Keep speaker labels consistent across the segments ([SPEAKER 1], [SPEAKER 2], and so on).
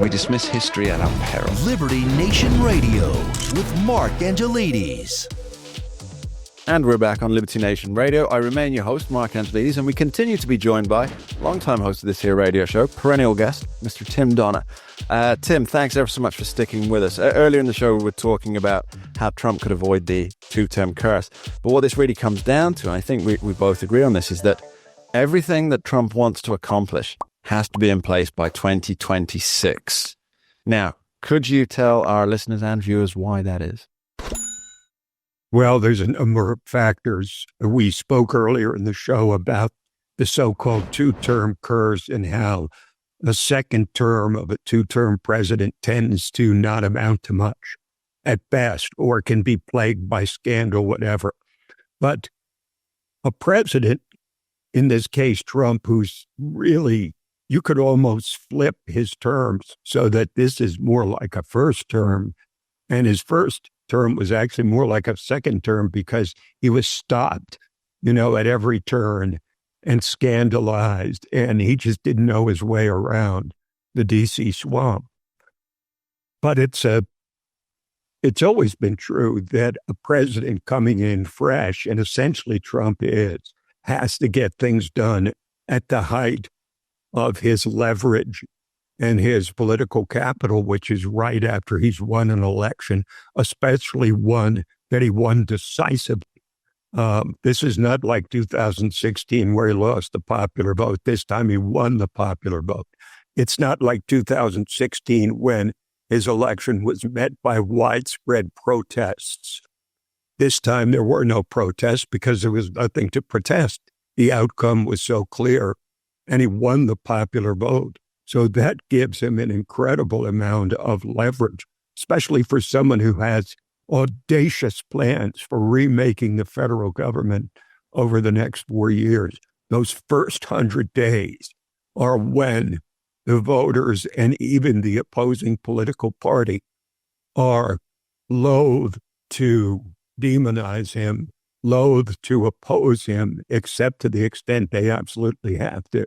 [SPEAKER 1] We dismiss history at our peril.
[SPEAKER 2] Liberty Nation Radio with Mark Angelides.
[SPEAKER 3] And we're back on Liberty Nation Radio. I remain your host, Mark Angelides, and we continue to be joined by long-time host of this here radio show, perennial guest, Mr. Tim Donner. Tim, thanks ever so much for sticking with us. Earlier in the show, we were talking about how Trump could avoid the two-term curse. But what this really comes down to, and I think we both agree on this, is that everything that Trump wants to accomplish has to be in place by 2026. Now, could you tell our listeners and viewers why that is?
[SPEAKER 4] Well, there's a number of factors. We spoke earlier in the show about the so-called two-term curse and how the second term of a two-term president tends to not amount to much at best, or can be plagued by scandal, whatever. But a president, in this case Trump, who's really, you could almost flip his terms so that this is more like a first term, and his first term was actually more like a second term because he was stopped, at every turn and scandalized, and he just didn't know his way around the DC swamp. But it's always been true that a president coming in fresh, and essentially Trump has to get things done at the height of his leverage and his political capital, which is right after he's won an election, especially one that he won decisively. This is not like 2016 where he lost the popular vote. This time he won the popular vote. It's not like 2016 when his election was met by widespread protests. This time there were no protests because there was nothing to protest. The outcome was so clear, and he won the popular vote. So that gives him an incredible amount of leverage, especially for someone who has audacious plans for remaking the federal government over the next 4 years. Those first 100 days are when the voters and even the opposing political party are loath to demonize him, loath to oppose him, except to the extent they absolutely have to.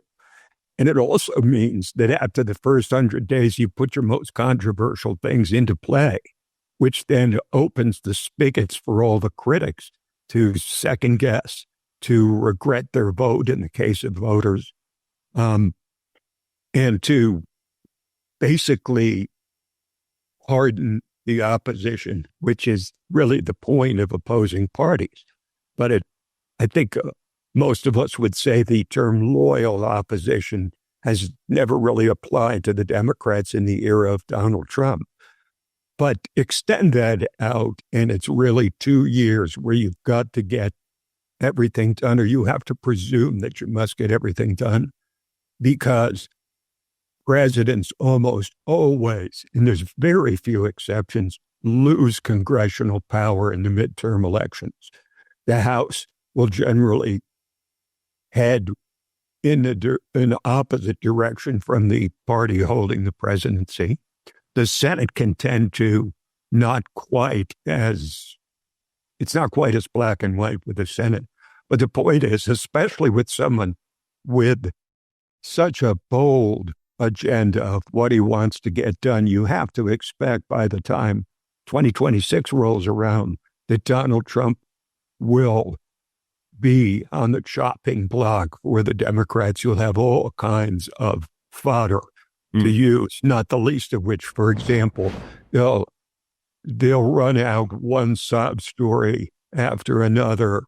[SPEAKER 4] And it also means that after the first 100 days, you put your most controversial things into play, which then opens the spigots for all the critics to second guess, to regret their vote in the case of voters, and to basically harden the opposition, which is really the point of opposing parties. But I think most of us would say the term loyal opposition has never really applied to the Democrats in the era of Donald Trump. But extend that out, and it's really 2 years where you've got to get everything done, or you have to presume that you must get everything done, because presidents almost always, and there's very few exceptions, lose congressional power in the midterm elections. The House will generally head in the opposite direction from the party holding the presidency. The Senate can tend to it's not quite as black and white with the Senate. But the point is, especially with someone with such a bold agenda of what he wants to get done, you have to expect by the time 2026 rolls around that Donald Trump will be on the chopping block for the Democrats. You'll have all kinds of fodder to use, not the least of which, for example, they'll run out one sob story after another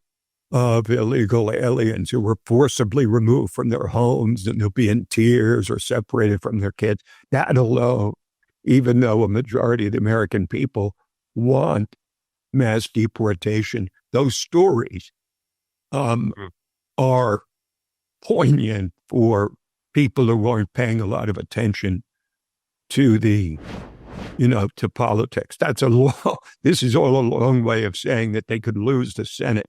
[SPEAKER 4] of illegal aliens who were forcibly removed from their homes, and they'll be in tears or separated from their kids. That alone, even though a majority of the American people want mass deportation, those stories are poignant for people who aren't paying a lot of attention to to politics. This is all a long way of saying that they could lose the Senate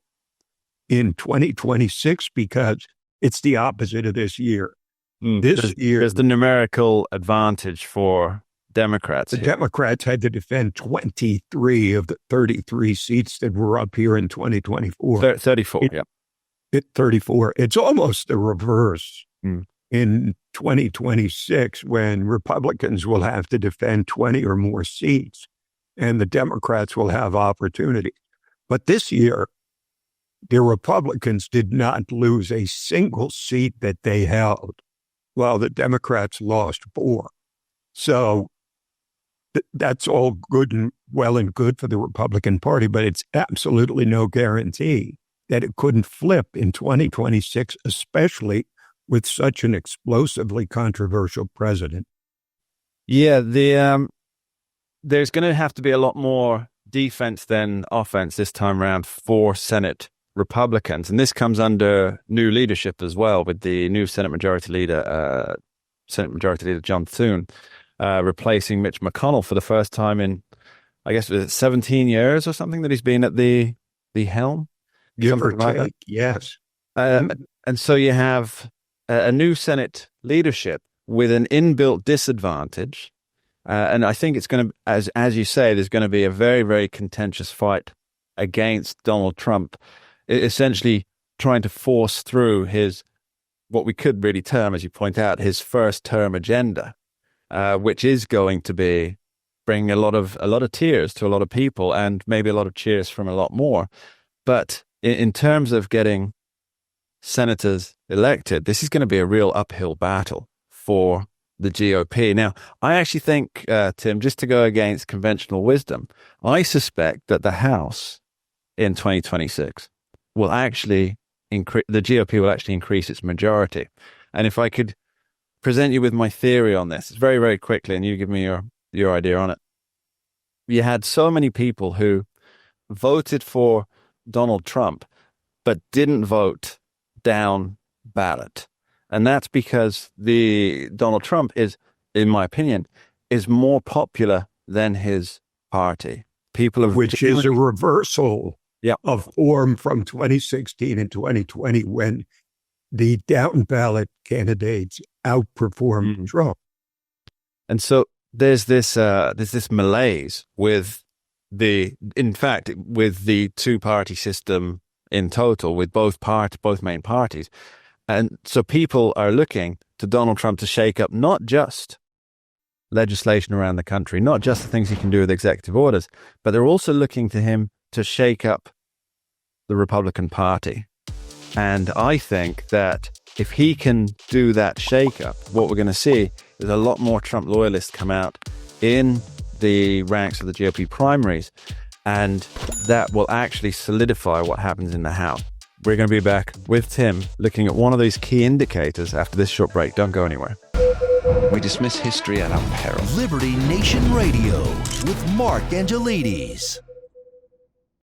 [SPEAKER 4] in 2026 because it's the opposite of this year. This year,
[SPEAKER 3] there's the numerical advantage for Democrats.
[SPEAKER 4] The Democrats had to defend 23 of the 33 seats that were up here in 2024.
[SPEAKER 3] 34, yeah.
[SPEAKER 4] 34. It's almost the reverse in 2026 when Republicans will have to defend 20 or more seats and the Democrats will have opportunity. But this year, the Republicans did not lose a single seat that they held, while the Democrats lost 4. So that's all good and well and good for the Republican Party, but it's absolutely no guarantee that it couldn't flip in 2026, especially with such an explosively controversial president.
[SPEAKER 3] Yeah, there's going to have to be a lot more defense than offense this time around for Senate Republicans. And this comes under new leadership as well, with the new Senate Majority Leader John Thune, replacing Mitch McConnell for the first time in, I guess, 17 years or something that he's been at the helm.
[SPEAKER 4] Give or take, yes.
[SPEAKER 3] And so you have a new Senate leadership with an inbuilt disadvantage. And I think it's going to, as you say, there's going to be a very, very contentious fight against Donald Trump, essentially trying to force through his, what we could really term, as you point out, his first term agenda, which is going to be bringing a lot of tears to a lot of people and maybe a lot of cheers from a lot more. But in terms of getting senators elected, this is going to be a real uphill battle for the GOP. Now, I actually think, Tim, just to go against conventional wisdom, I suspect that the House in 2026 will actually the GOP will actually increase its majority. And if I could present you with my theory on this very, very quickly, and you give me your idea on it. You had so many people who voted for Donald Trump, but didn't vote down ballot. And that's because Donald Trump is, in my opinion, is more popular than his party.
[SPEAKER 4] Which is a reversal of form from 2016 and 2020 when the down ballot candidates outperformed Trump.
[SPEAKER 3] And so there's this malaise with the two-party system in total, with both main parties. And so people are looking to Donald Trump to shake up not just legislation around the country, not just the things he can do with executive orders, but they're also looking to him to shake up the Republican Party. And I think that if he can do that shake-up, what we're going to see is a lot more Trump loyalists come out in the ranks of the GOP primaries, and that will actually solidify what happens in the House. We're going to be back with Tim looking at one of these key indicators after this short break. Don't go anywhere.
[SPEAKER 1] We dismiss history at our peril.
[SPEAKER 2] Liberty Nation Radio with Mark Angelides.